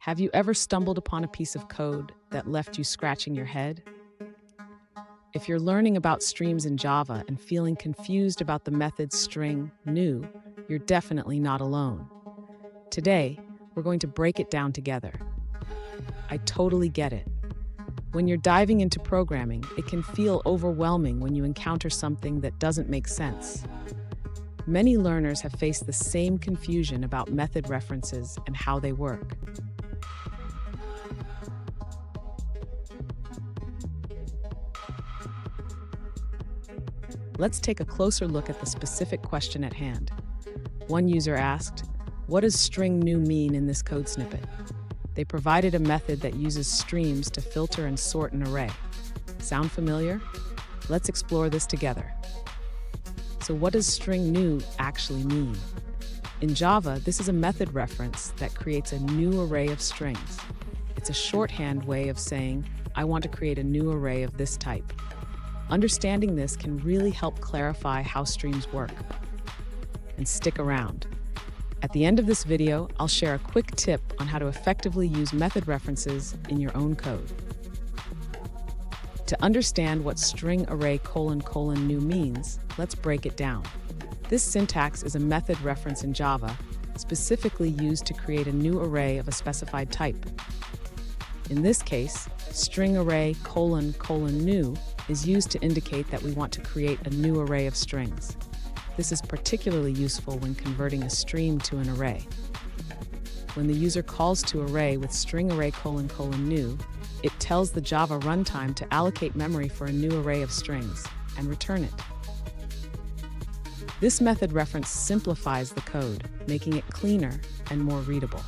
Have you ever stumbled upon a piece of code that left you scratching your head? If you're learning about streams in Java and feeling confused about the method string new, you're definitely not alone. Today, we're going to break it down together. I totally get it. When you're diving into programming, it can feel overwhelming when you encounter something that doesn't make sense. Many learners have faced the same confusion about method references and how they work. Let's take a closer look at the specific question at hand. One user asked, "What does string new mean in this code snippet?" They provided a method that uses streams to filter and sort an array. Sound familiar? Let's explore this together. So what does string new actually mean? In Java, this is a method reference that creates a new array of strings. It's a shorthand way of saying, I want to create a new array of this type. Understanding this can really help clarify how streams work. And stick around. At the end of this video, I'll share a quick tip on how to effectively use method references in your own code. To understand what string array : new means, let's break it down. This syntax is a method reference in Java, specifically used to create a new array of a specified type. In this case, string array : new is used to indicate that we want to create a new array of strings. This is particularly useful when converting a stream to an array. When the user calls to array with string array : new, it tells the Java runtime to allocate memory for a new array of strings and return it. This method reference simplifies the code, making it cleaner and more readable.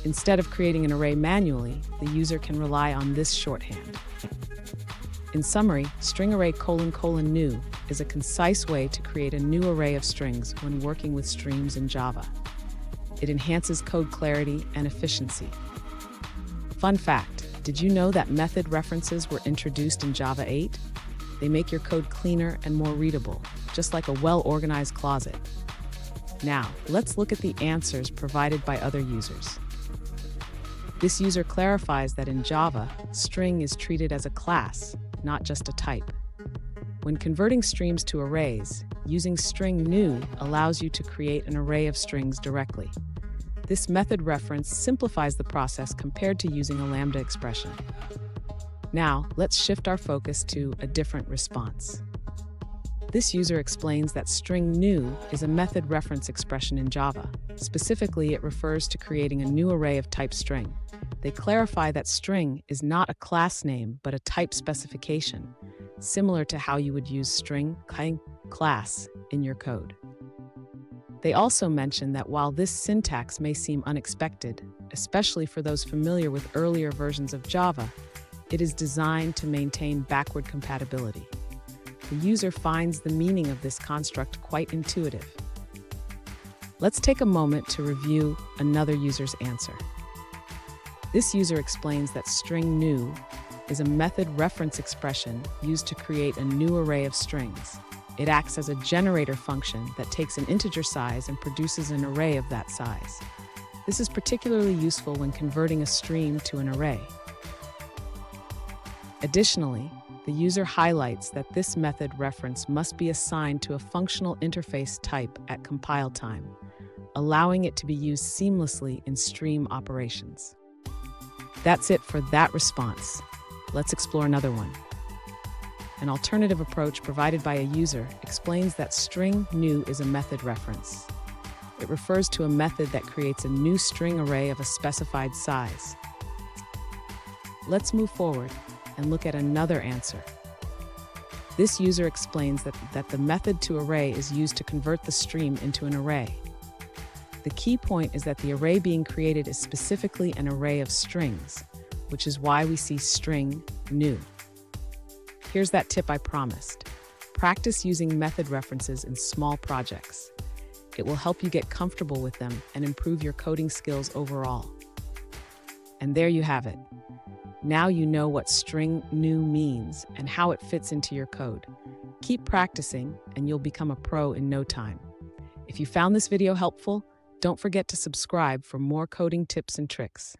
Instead of creating an array manually, the user can rely on this shorthand. In summary, string array : new is a concise way to create a new array of strings when working with streams in Java. It enhances code clarity and efficiency. Fun fact, did you know that method references were introduced in Java 8? They make your code cleaner and more readable, just like a well-organized closet. Now, let's look at the answers provided by other users. This user clarifies that in Java, string is treated as a class, not just a type. When converting streams to arrays, using string new allows you to create an array of strings directly. This method reference simplifies the process compared to using a lambda expression. Now, let's shift our focus to a different response. This user explains that string new is a method reference expression in Java. Specifically, it refers to creating a new array of type string. They clarify that string is not a class name, but a type specification, similar to how you would use string class in your code. They also mention that while this syntax may seem unexpected, especially for those familiar with earlier versions of Java, it is designed to maintain backward compatibility. The user finds the meaning of this construct quite intuitive. Let's take a moment to review another user's answer. This user explains that string new is a method reference expression used to create a new array of strings. It acts as a generator function that takes an integer size and produces an array of that size. This is particularly useful when converting a stream to an array. Additionally, the user highlights that this method reference must be assigned to a functional interface type at compile time, allowing it to be used seamlessly in stream operations. That's it for that response. Let's explore another one. An alternative approach provided by a user explains that string new is a method reference. It refers to a method that creates a new string array of a specified size. Let's move forward and look at another answer. This user explains that the method to array is used to convert the stream into an array. The key point is that the array being created is specifically an array of strings, which is why we see string new. Here's that tip I promised. Practice using method references in small projects. It will help you get comfortable with them and improve your coding skills overall. And there you have it. Now you know what string new means and how it fits into your code. Keep practicing and you'll become a pro in no time. If you found this video helpful, don't forget to subscribe for more coding tips and tricks.